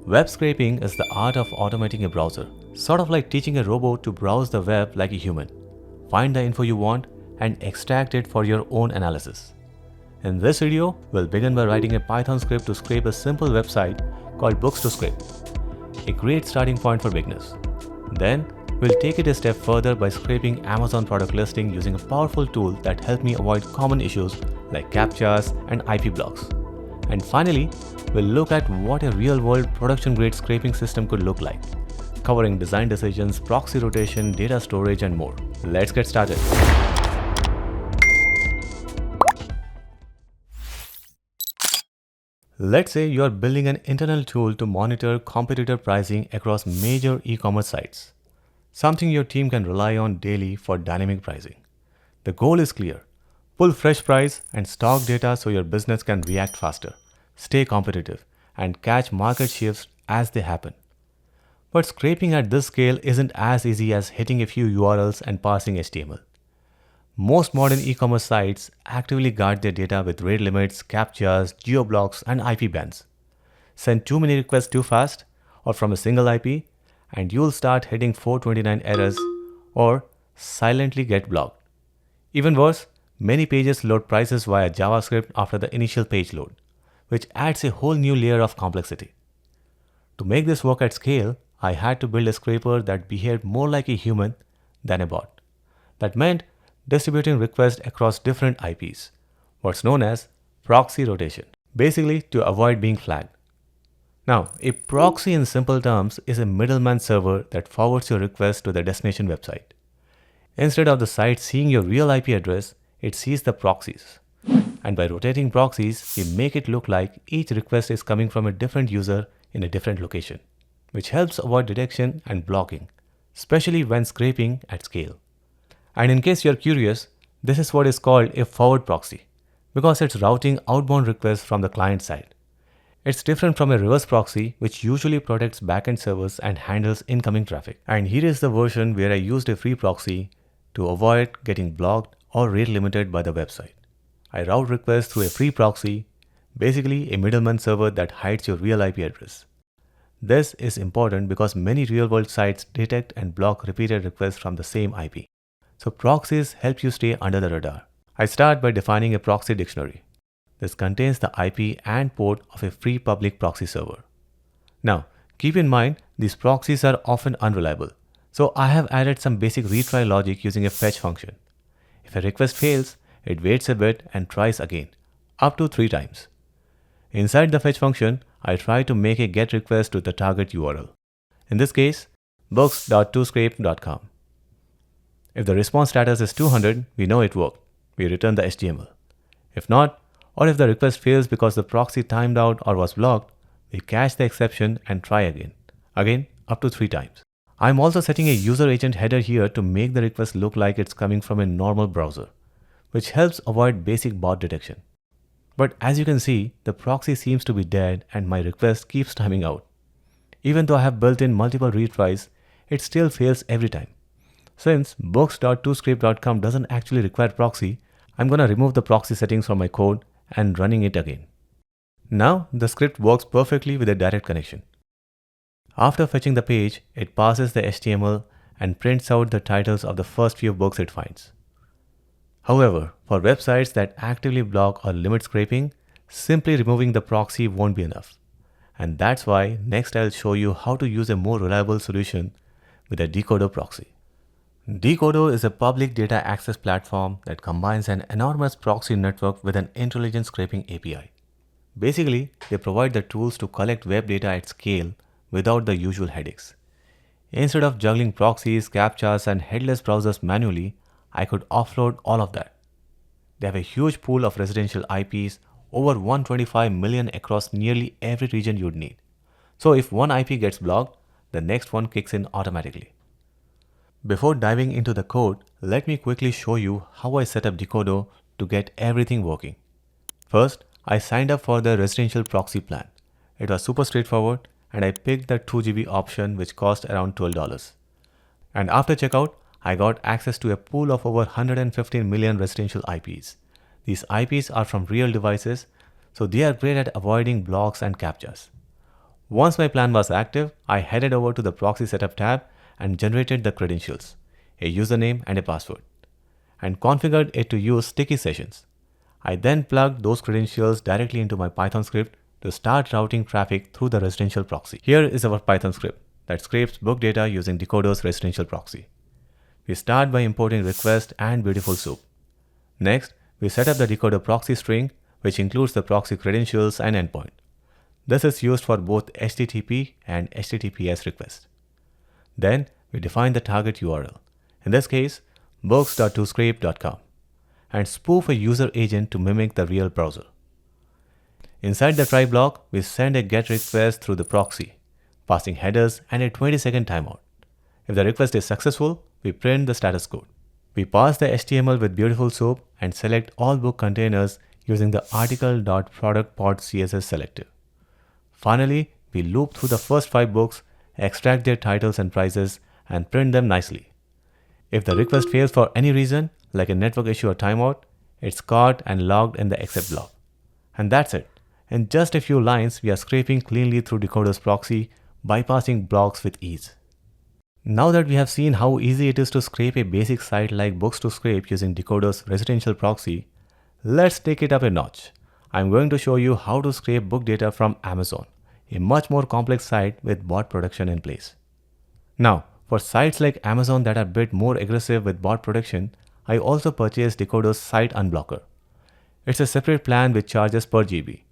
Web scraping is the art of automating a browser, sort of like teaching a robot to browse the web like a human, find the info you want, and extract it for your own analysis. In this video, we'll begin by writing a Python script to scrape a simple website called BooksToScrape, a great starting point for beginners. Then, we'll take it a step further by scraping Amazon product listing using a powerful tool that helped me avoid common issues like CAPTCHAs and IP blocks. And finally, we'll look at what a real-world production-grade scraping system could look like, covering design decisions, proxy rotation, data storage, and more. Let's get started. Let's say you're building an internal tool to monitor competitor pricing across major e-commerce sites, something your team can rely on daily for dynamic pricing. The goal is clear: pull fresh price and stock data so your business can react faster, stay competitive, and catch market shifts as they happen. But scraping at this scale isn't as easy as hitting a few URLs and parsing HTML. Most modern e-commerce sites actively guard their data with rate limits, CAPTCHAs, geo-blocks, and IP bans. Send too many requests too fast or from a single IP, and you'll start hitting 429 errors or silently get blocked. Even worse, many pages load prices via JavaScript after the initial page load, which adds a whole new layer of complexity. To make this work at scale, I had to build a scraper that behaved more like a human than a bot. That meant distributing requests across different IPs, what's known as proxy rotation, basically to avoid being flagged. Now, a proxy in simple terms is a middleman server that forwards your request to the destination website. Instead of the site seeing your real IP address, it sees the proxies. And by rotating proxies, we make it look like each request is coming from a different user in a different location, which helps avoid detection and blocking, especially when scraping at scale. And in case you're curious, this is what is called a forward proxy, because it's routing outbound requests from the client side. It's different from a reverse proxy, which usually protects backend servers and handles incoming traffic. And here is the version where I used a free proxy to avoid getting blocked or rate limited by the website. I route requests through a free proxy, basically a middleman server that hides your real IP address. This is important because many real-world sites detect and block repeated requests from the same IP. So proxies help you stay under the radar. I start by defining a proxy dictionary. This contains the IP and port of a free public proxy server. Now, keep in mind, these proxies are often unreliable. So I have added some basic retry logic using a fetch function. If a request fails, it waits a bit and tries again, up to 3 times. Inside the fetch function, I try to make a GET request to the target URL. In this case, books.toscrape.com. If the response status is 200, we know it worked. We return the HTML. If not, or if the request fails because the proxy timed out or was blocked, we catch the exception and try again. Again, up to 3 times. I'm also setting a user agent header here to make the request look like it's coming from a normal browser, which helps avoid basic bot detection. But as you can see, the proxy seems to be dead and my request keeps timing out. Even though I have built in multiple retries, it still fails every time. Since books.toscrape.com doesn't actually require proxy, I'm going to remove the proxy settings from my code and running it again. Now the script works perfectly with a direct connection. After fetching the page, it passes the HTML and prints out the titles of the first few books it finds. However, for websites that actively block or limit scraping, simply removing the proxy won't be enough. And that's why next I'll show you how to use a more reliable solution with a Decodo proxy. Decodo is a public data access platform that combines an enormous proxy network with an intelligent scraping API. Basically, they provide the tools to collect web data at scale without the usual headaches. Instead of juggling proxies, CAPTCHAs, and headless browsers manually, I could offload all of that. They have a huge pool of residential IPs, over 125 million across nearly every region you'd need. So if one IP gets blocked, the next one kicks in automatically. Before diving into the code, let me quickly show you how I set up Decodo to get everything working. First, I signed up for the residential proxy plan. It was super straightforward and I picked the 2 GB option which cost around $12. And after checkout, I got access to a pool of over 115 million residential IPs. These IPs are from real devices, so they are great at avoiding blocks and CAPTCHAs. Once my plan was active, I headed over to the Proxy Setup tab and generated the credentials, a username and a password, and configured it to use sticky sessions. I then plugged those credentials directly into my Python script to start routing traffic through the residential proxy. Here is our Python script that scrapes book data using Decodo's residential proxy. We start by importing request and BeautifulSoup. Next, we set up the Decodo proxy string, which includes the proxy credentials and endpoint. This is used for both HTTP and HTTPS requests. Then, we define the target URL, in this case, books.toscrape.com, and spoof a user agent to mimic the real browser. Inside the try block, we send a GET request through the proxy, passing headers and a 20-second timeout. If the request is successful, we print the status code. We pass the HTML with BeautifulSoup and select all book containers using the article.productPod.css selector. Finally, we loop through the first 5 books, extract their titles and prices, and print them nicely. If the request fails for any reason, like a network issue or timeout, it's caught and logged in the except block. And that's it. In just a few lines, we are scraping cleanly through Decodo's proxy, bypassing blocks with ease. Now that we have seen how easy it is to scrape a basic site like BooksToScrape using Decodo's residential proxy, let's take it up a notch. I'm going to show you how to scrape book data from Amazon, a much more complex site with bot protection in place. Now, for sites like Amazon that are a bit more aggressive with bot protection, I also purchased Decodo's Site Unblocker. It's a separate plan with charges per GB.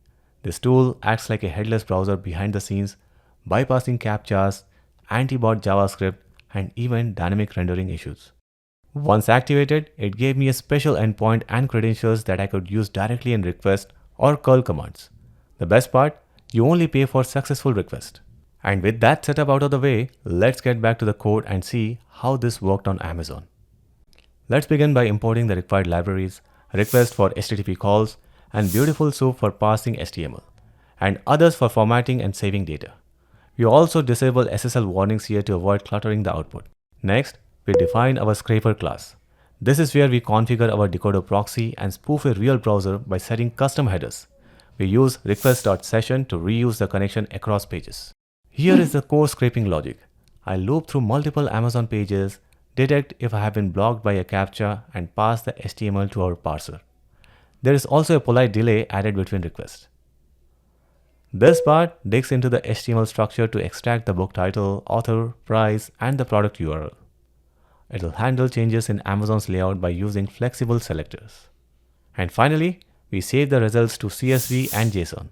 This tool acts like a headless browser behind the scenes, bypassing CAPTCHAs, anti-bot JavaScript, and even dynamic rendering issues. Once activated, it gave me a special endpoint and credentials that I could use directly in request or curl commands. The best part, you only pay for successful request. And with that setup out of the way, let's get back to the code and see how this worked on Amazon. Let's begin by importing the required libraries, request for HTTP calls, and BeautifulSoup for parsing HTML, and others for formatting and saving data. We also disable SSL warnings here to avoid cluttering the output. Next, we define our scraper class. This is where we configure our Decodo proxy and spoof a real browser by setting custom headers. We use request.session to reuse the connection across pages. Here is the core scraping logic. I loop through multiple Amazon pages, detect if I have been blocked by a CAPTCHA, and pass the HTML to our parser. There is also a polite delay added between requests. This part digs into the HTML structure to extract the book title, author, price, and the product URL. It will handle changes in Amazon's layout by using flexible selectors. And finally, we save the results to CSV and JSON.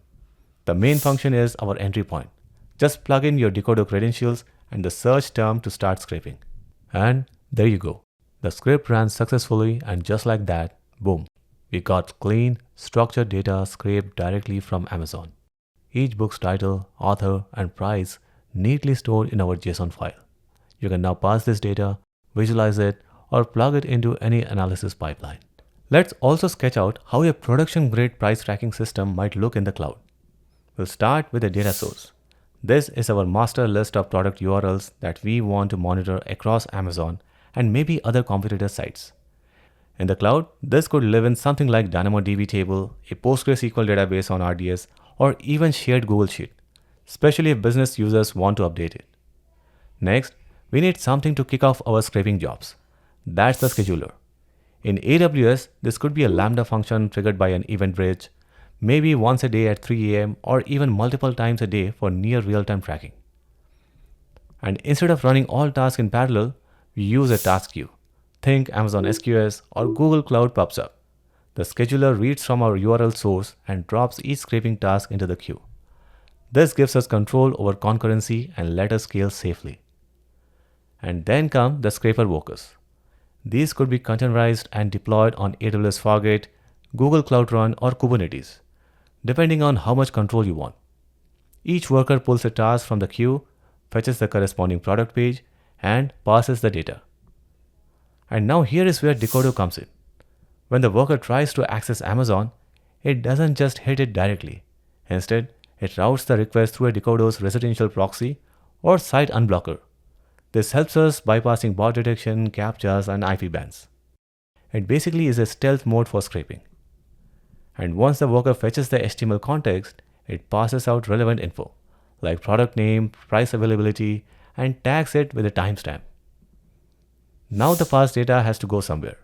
The main function is our entry point. Just plug in your Decodo credentials and the search term to start scraping. And there you go. The script ran successfully, and just like that, boom, we got clean, structured data scraped directly from Amazon. Each book's title, author, and price neatly stored in our JSON file. You can now parse this data, visualize it, or plug it into any analysis pipeline. Let's also sketch out how a production-grade price tracking system might look in the cloud. We'll start with a data source. This is our master list of product URLs that we want to monitor across Amazon and maybe other competitor sites. In the cloud, this could live in something like DynamoDB table, a PostgreSQL database on RDS, or even shared Google Sheet, especially if business users want to update it. Next, we need something to kick off our scraping jobs. That's the scheduler. In AWS, this could be a Lambda function triggered by an event bridge, maybe once a day at 3 a.m. or even multiple times a day for near real-time tracking. And instead of running all tasks in parallel, we use a task queue. Think Amazon SQS or Google Cloud PubSub. The scheduler reads from our URL source and drops each scraping task into the queue. This gives us control over concurrency and let us scale safely. And then come the scraper workers. These could be containerized and deployed on AWS Fargate, Google Cloud Run, or Kubernetes, depending on how much control you want. Each worker pulls a task from the queue, fetches the corresponding product page, and passes the data. And now here is where Decodo comes in. When the worker tries to access Amazon, it doesn't just hit it directly. Instead, it routes the request through a Decodo's residential proxy or Site Unblocker. This helps us bypassing bot detection, CAPTCHAs, and IP bans. It basically is a stealth mode for scraping. And once the worker fetches the HTML context, it passes out relevant info, like product name, price availability, and tags it with a timestamp. Now the parsed data has to go somewhere.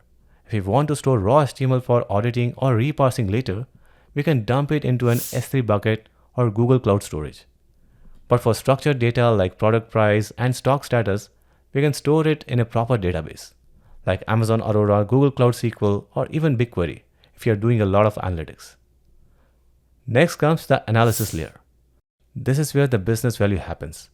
If we want to store raw HTML for auditing or reparsing later, we can dump it into an S3 bucket or Google Cloud Storage. But for structured data like product price and stock status, we can store it in a proper database, like Amazon Aurora, Google Cloud SQL, or even BigQuery if you are doing a lot of analytics. Next comes the analysis layer. This is where the business value happens.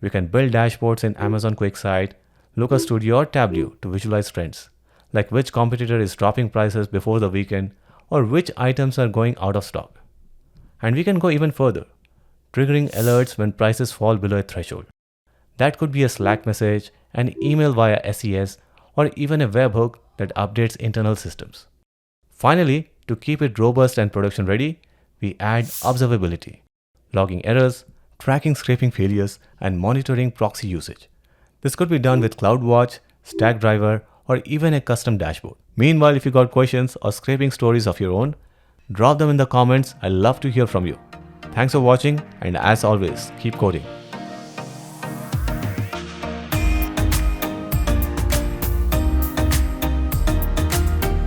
We can build dashboards in Amazon QuickSight, Looker Studio, or Tableau to visualize trends, like which competitor is dropping prices before the weekend or which items are going out of stock. And we can go even further, triggering alerts when prices fall below a threshold. That could be a Slack message, an email via SES, or even a webhook that updates internal systems. Finally, to keep it robust and production ready, we add observability, logging errors, tracking scraping failures, and monitoring proxy usage. This could be done with CloudWatch, Stackdriver, or even a custom dashboard. Meanwhile, if you got questions or scraping stories of your own, drop them in the comments. I'd love to hear from you. Thanks for watching, and as always, keep coding.